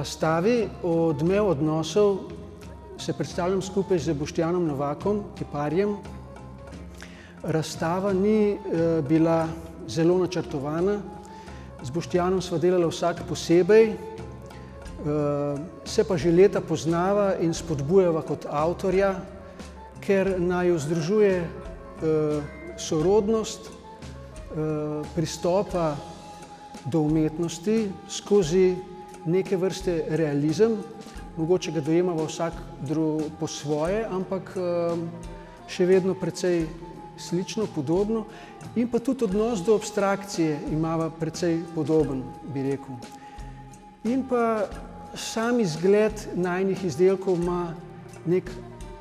razstavi Odmev odnosov se predstavljam skupaj z Boštjanom Novakom, kiparjem. Razstava ni bila zelo načrtovana. Z Boštjanom sva delala vsak posebej, se pa že leta poznava in spodbujava kot avtorja, ker naju združuje sorodnost pristopa do umetnosti skozi neke vrste realizem. Mogoče ga dojemava vsak po svoje, ampak še vedno precej slično, podobno. In pa tudi odnos do abstrakcije imava precej podoben, bi rekel. In pa sam izgled najinih izdelkov ima nek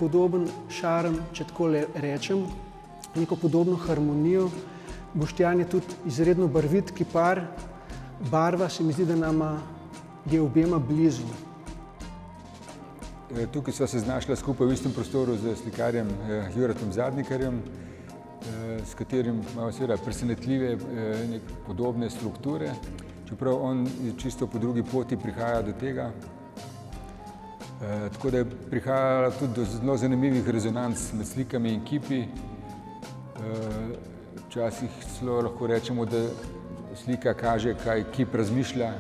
podoben šarm, če tako rečem, neko podobno harmonijo. Boštjan je tudi izredno barvit kipar. Barva se mi zdi, da nama je obema blizu. Tukaj sva se znašla skupaj v istem prostoru z slikarjem Juratom Zadnikarjem, s katerim imamo seveda presenetljive podobne strukture, čeprav on čisto po drugi poti prihaja do tega. Tako da je prihajala tudi do zelo zanimivih rezonanc med slikami in kipi. Včasih celo lahko rečemo, da slika kaže, kaj kip razmišlja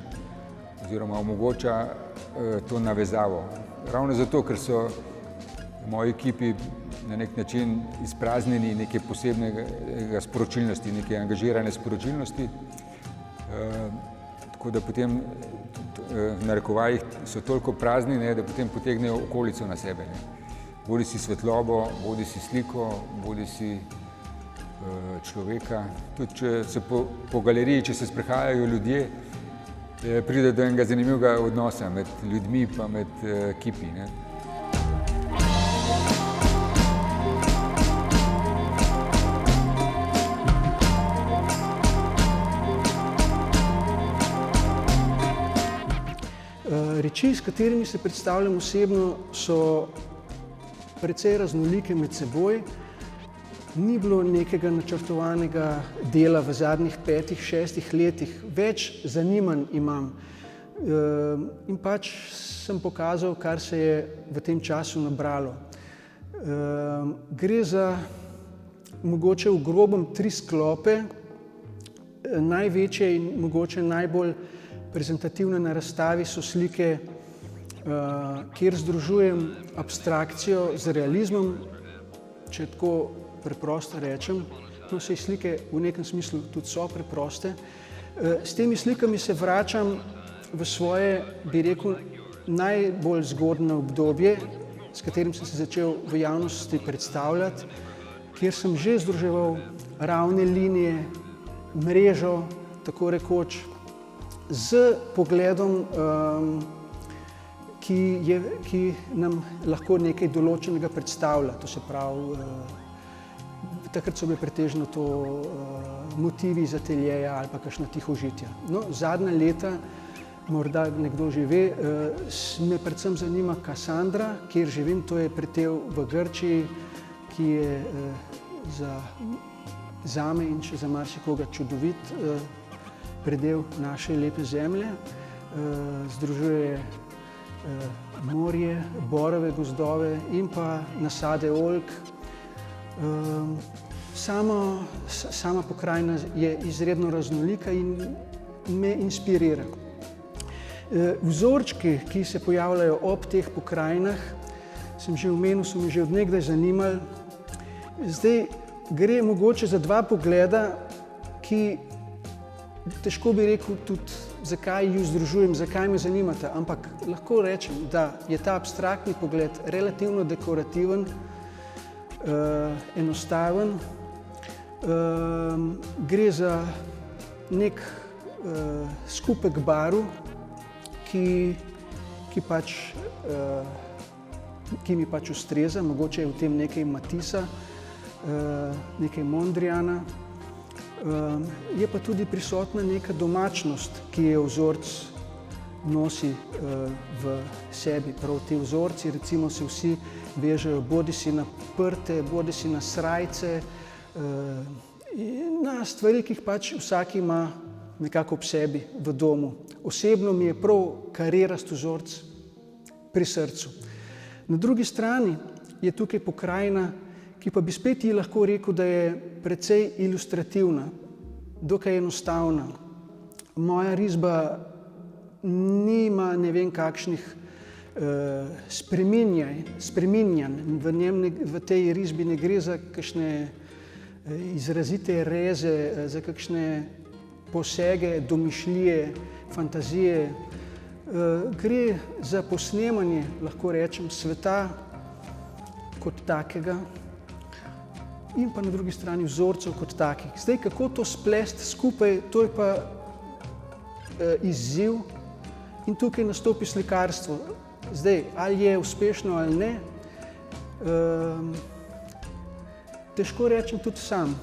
oziroma omogoča to navezavo. Ravno zato, ker so moji kipi na nek način izpraznjeni neke posebnega sporočilnosti, neke angažirane sporočilnosti. Tako da potem v narekovajih so toliko prazni, da potem potegnejo okolico na sebe. Bodi si svetlobo, bodi si sliko, bodi si človeka. Tudi če se po galeriji, če se sprehajajo ljudje, pride do enega zanimivega odnosa med ljudmi pa med kipi. Reči, s katerimi se predstavljam osebno, so precej raznolike med seboj. Ni bilo nekega načrtovanega dela v zadnjih 5-6 letih, več zanimanj imam. In pač sem pokazal, kar se je v tem času nabralo. Gre za mogoče v grobem 3 sklope. Največje in mogoče najbolj prezentativne na razstavi so slike, kjer združujem abstrakcijo z realizmom, če tako preprosto rečem. No, saj slike v nekem smislu tudi so preproste. S temi slikami se vračam v svoje, bi rekel, najbolj zgodnje obdobje, s katerim sem se začel v javnosti predstavljati, kjer sem že združeval ravne linije, mrežo, tako rekoč, z pogledom, ki nam lahko nekaj določenega predstavlja. To se pravi, takrat so bile pretežno to motivi iz ateljeja ali pa kakšna tihožitja. No, zadnja leta, morda nekdo že ve, me predvsem zanima Kassandra, kjer živim, to je pretev v Grčiji, ki je zame in še za marsikoga čudovit predel naše lepe zemlje. Združuje morje, borove gozdove in pa nasade oljk. Sama pokrajina je izredno raznolika in me inspirira. Vzorčki, ki se pojavljajo ob teh pokrajinah, sem že omenil, so me že od nekdaj zanimali. Zdaj gre mogoče za 2 pogleda, ki težko bi rekel tudi, zakaj ju združujem, zakaj me zanimata, ampak lahko rečem, da je ta abstraktni pogled relativno dekorativen, enostaven. Gre za nek skupek barv, ki mi pač ustreza, mogoče je v tem nekaj Matissa, nekaj Mondriana. Je pa tudi prisotna neka domačnost, ki je vzorec nosi v sebi. Prav ti vzorci, recimo, se vsi vežejo bodisi na prte, bodisi na srajce, na stvari, ki jih pač vsak ima nekako ob sebi v domu. Osebno mi je prav karijerast vzorec pri srcu. Na drugi strani je tukaj pokrajina, ki pa bi spet ji lahko rekel, da je precej ilustrativna, dokaj enostavna. Moja risba nima ne vem kakšnih spreminjanj. V tej risbi ne gre za kakšne izrazite reze, za kakšne posege, domišljije, fantazije. Gre za posnemanje, lahko rečem, sveta kot takega in pa na drugi strani vzorcev kot takih. Zdaj, kako to splesti skupaj, to je pa izziv in tukaj nastopi slikarstvo. Zdaj, ali je uspešno ali ne, težko rečem tudi sam.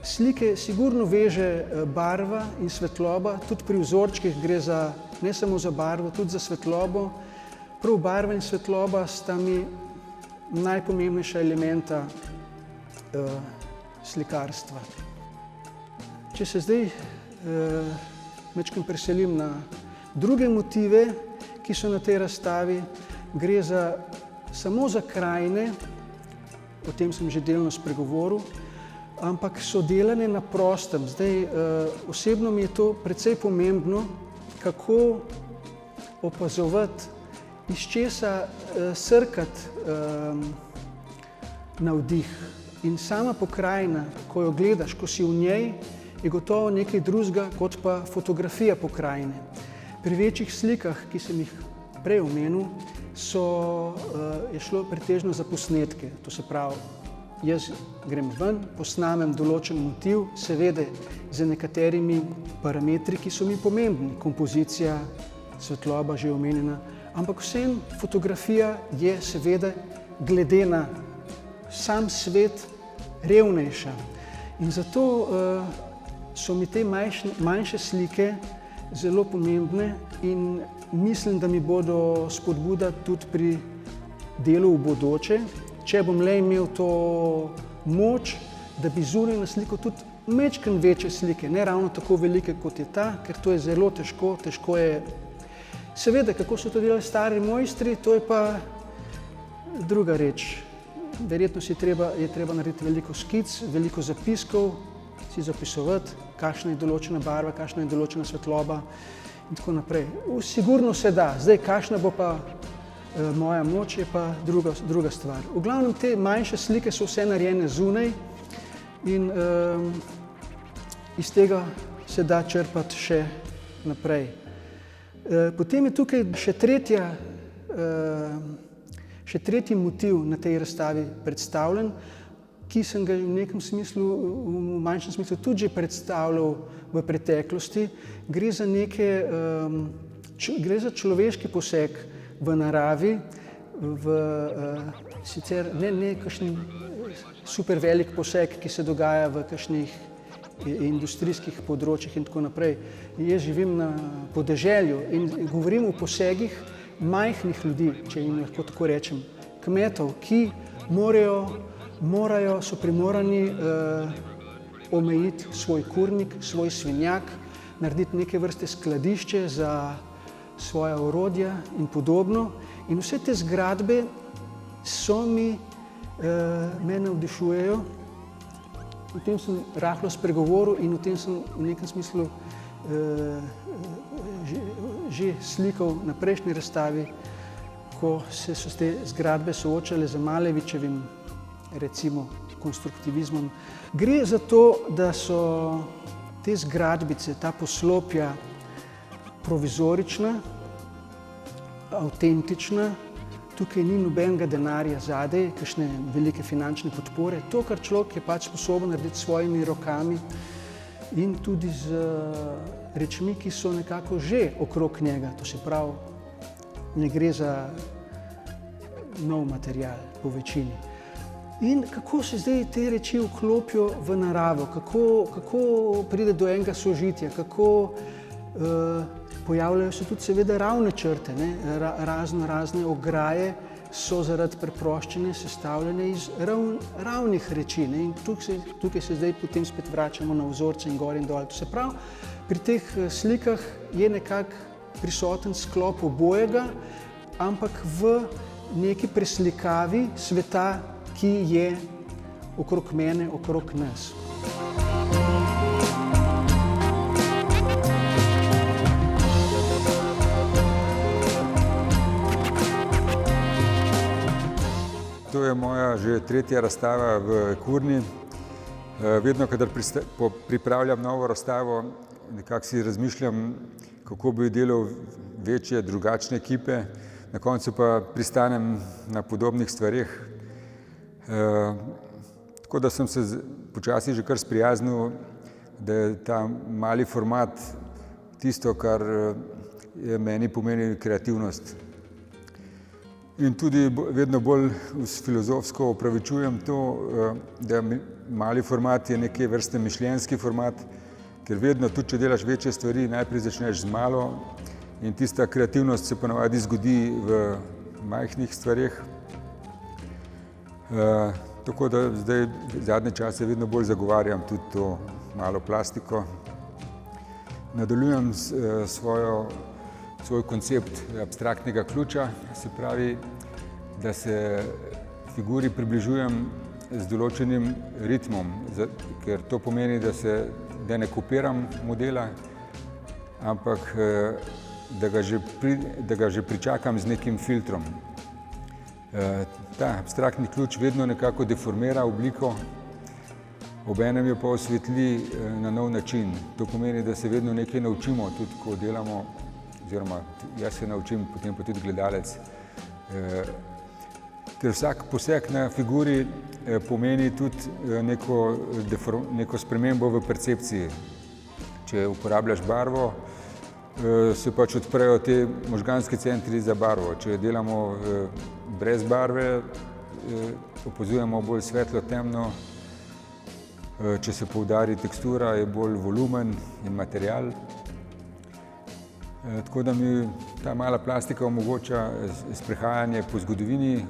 Slike sigurno veže barva in svetloba, tudi pri vzorčkih gre za, ne samo za barvo, tudi za svetlobo. Prav barva in svetloba sta mi najpomembnejša elementa slikarstva. Če se zdaj majčkeno preselim na druge motive, ki so na tej razstavi, gre samo za krajine, o tem sem že delno spregovoril, ampak so delane na prostem. Zdaj, osebno mi je to precej pomembno, kako opazovati, iz česa srkati navdih. In sama pokrajina, ko jo gledaš, ko si v njej, je gotovo nekaj drugega kot pa fotografija pokrajine. Pri večjih slikah, ki sem jih prej omenil, je šlo pretežno za posnetke. To se pravi, jaz grem ven, posnamem določen motiv, seveda z nekaterimi parametri, ki so mi pomembni. Kompozicija, svetloba, že omenjena, ampak vsem fotografija je seveda glede na sam svet revnejša. In zato so mi te manjše slike zelo pomembne in mislim, da mi bodo spodbuda tudi pri delu v bodoče, če bom le imel to moč, da bi zunaj naslikal tudi majčkeno večje slike, ne ravno tako velike kot je ta, ker to je zelo težko, težko je. Seveda, kako so to delali stari mojstri, to je pa druga reč. Verjetno je treba narediti veliko skic, veliko zapiskov, si zapisovati, kakšna je določena barva, kakšna je določena svetloba in tako naprej. Sigurno se da. Zdaj, kakšna bo pa moja moč, je pa druga stvar. V glavnem, te manjše slike so vse narejene zunaj in iz tega se da črpati še naprej. Potem je tukaj še tretji motiv na tej razstavi predstavljen, ki sem ga v nekem smislu, v manjšem smislu tudi že predstavljal v preteklosti. Gre za človeški poseg v naravi, sicer ne kakšen super velik poseg, ki se dogaja v kakšnih industrijskih področjih in tako naprej. Jaz živim na podeželju in govorim o posegih majhnih ljudi, če jim lahko tako rečem, kmetov, ki so primorani omejiti svoj kurnik, svoj svinjak, narediti neke vrste skladišče za svoja orodja in podobno. In vse te zgradbe me navdišujejo. O tem sem rahlo spregovoril in o tem sem v nekem smislu že slikal na prejšnji razstavi, ko so te zgradbe soočale z Malevičevim, recimo, konstruktivizmom. Gre za to, da so te zgradbice, ta poslopja provizorična, avtentična, tukaj ni nobenega denarja zadaj, kakšne velike finančne podpore. To, kar človek je pač sposoben narediti s svojimi rokami in tudi z rečmi, ki so nekako že okrog njega. To se pravi, ne gre za nov material po večini. In kako se zdaj te reči vklopijo v naravo, kako pride do enega sožitja, kako pojavljajo se tudi seveda ravne črte, razne ograje, so zaradi preproščine sestavljene iz ravnih reči, ne? In tukaj se zdaj potem spet vračamo na vzorce in gor in dol. Se pravi, pri teh slikah je nekako prisoten sklop obojega, ampak v neki preslikavi sveta, ki je okrog mene, okrog nas. To je moja že tretja razstava v Kurni. Vedno, kadar pripravljam novo razstavo, nekako si razmišljam, kako bi delal večje, drugačne ekipe, na koncu pa pristanem na podobnih stvareh. Tako da sem se počasi že kar sprijaznil, da je ta mali format tisto, kar meni pomeni kreativnost. In tudi vedno bolj filozofsko opravičujem to, da mali format je neke vrste mišljenjski format, ker vedno, tudi če delaš večje stvari, najprej začneš z malo in tista kreativnost se ponavadi zgodi v majhnih stvareh. Tako da zdaj zadnje čase vedno bolj zagovarjam tudi to malo plastiko. Nadaljujem svoj koncept abstraktnega ključa, se pravi, da se figuri približujem z določenim ritmom, ker to pomeni, da ne kopiram modela, ampak da ga že pričakam z nekim filtrom. Ta abstraktni ključ vedno nekako deformira obliko, obenem jo pa osvetli na nov način. To pomeni, da se vedno nekaj naučimo, tudi ko delamo, oziroma jaz se naučim, potem pa tudi gledalec. Ker vsak poseg na figuri pomeni tudi neko spremembo v percepciji. Če uporabljaš barvo, se pač odprejo te možganski centri za barvo. Če delamo brez barve, opazujemo bolj svetlo, temno. Če se poudari tekstura, je bolj volumen in material. Tako da mi ta mala plastika omogoča sprehajanje po zgodovini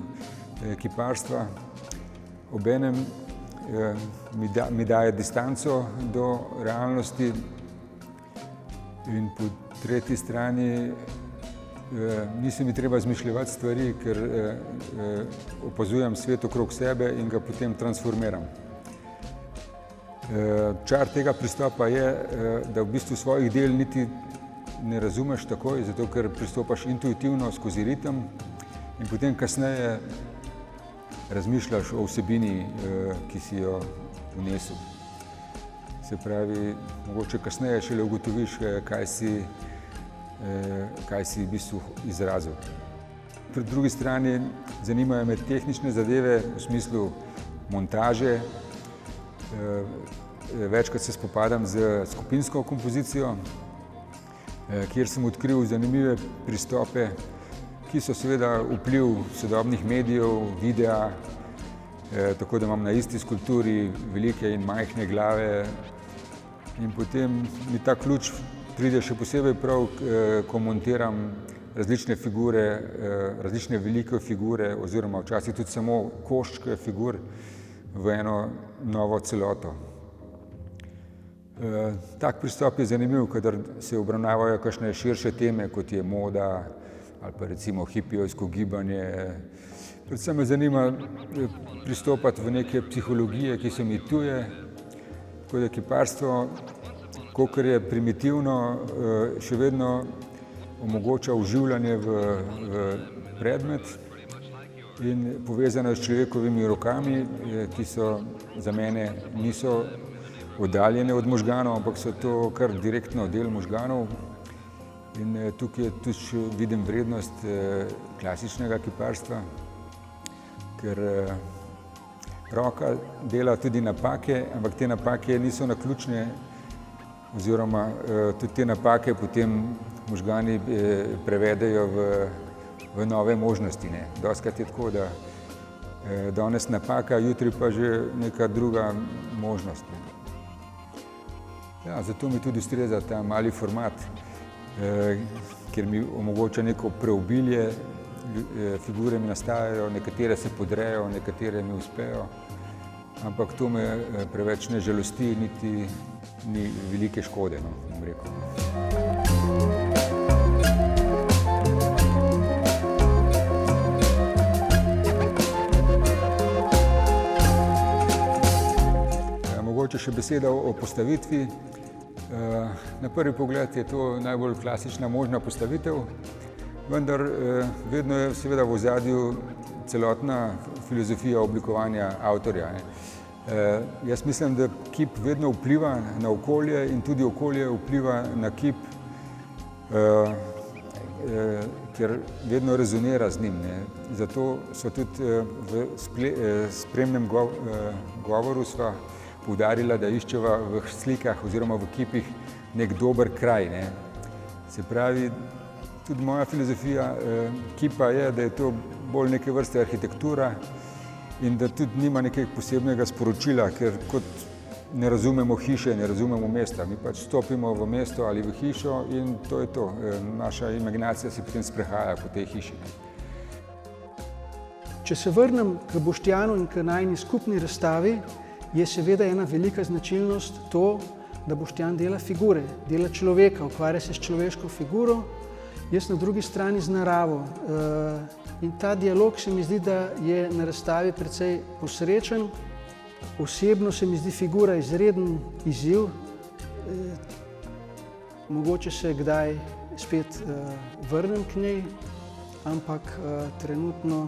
kiparstva. Obenem mi daje distanco do realnosti in po tretji strani ni se mi treba izmišljevati stvari, ker opazujem svet okrog sebe in ga potem transformiram. Čar tega pristopa je, da v bistvu svojih del niti ne razumeš takoj, zato ker pristopaš intuitivno skozi ritem in potem kasneje razmišljaš o vsebini, ki si jo vnesel. Se pravi, mogoče kasneje šele ugotoviš, kaj si v bistvu izrazil. Pri drugi strani zanimajo me tehnične zadeve v smislu montaže. Večkrat se spopadam z skupinsko kompozicijo, kjer sem odkril zanimive pristope, ki so seveda vpliv sodobnih medijev, videa, tako da imam na isti skulpturi velike in majhne glave. In potem mi ta ključ pride še posebej prav, ko montiram različne figure, različne velike figure oziroma včasih tudi samo koščke figur v eno novo celoto. Tak pristop je zanimiv, kadar se obravnavajo kakšne širše teme, kot je moda ali pa recimo hipijevsko gibanje. Predvsem me zanima pristopati v neke psihologije, ki so mi tuje, tako da kiparstvo, kolikor je primitivno, še vedno omogoča vživljanje v predmet in povezano s človekovimi rokami, ki so za mene niso oddaljene od možganov, ampak so to kar direktno del možganov. In tukaj tudi vidim vrednost klasičnega kiparstva, ker roka dela tudi napake, ampak te napake niso naključne, oziroma tudi te napake potem možgani prevedejo v nove možnosti. Dostikrat je tako, da danes napaka, jutri pa že neka druga možnost. Ja, zato mi tudi ustreza ta mali format, ker mi omogoča neko preobilje figure mi nastajajo, nekatere se podrejo, nekatere mi uspejo, ampak to me preveč ne žalosti, niti ni velike škode, no, bom rekel. Mogoče še beseda o postavitvi. Na prvi pogled je to najbolj klasična možna postavitev, vendar vedno je seveda v ozadju celotna filozofija oblikovanja avtorja. Jaz mislim, da kip vedno vpliva na okolje in tudi okolje vpliva na kip, ker vedno rezonira z njim. Zato so tudi v spremnem govoru sva poudarila, da iščeva v slikah oziroma v kipih nek dober kraj. Se pravi, tudi moja filozofija kipa je, da je to bolj neke vrste arhitektura in da tudi nima nekaj posebnega sporočila, ker kot ne razumemo hiše, ne razumemo mesta. Mi pač stopimo v mesto ali v hišo in to je to. Naša imaginacija se potem sprehaja po tej hiši. Če se vrnem k Boštjanu in k najini skupni razstavi, je seveda ena velika značilnost to, da Boštjan dela figure, dela človeka, ukvarja se s človeško figuro, jaz na drugi strani z naravo. In ta dialog se mi zdi, da je na razstavi precej posrečen. Osebno se mi zdi figura izreden izziv. Mogoče se kdaj spet vrnem k njej, ampak trenutno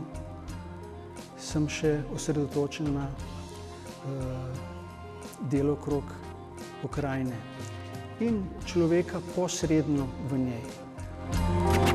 sem še osredotočen na delo okrog pokrajine in človeka posredno v njej.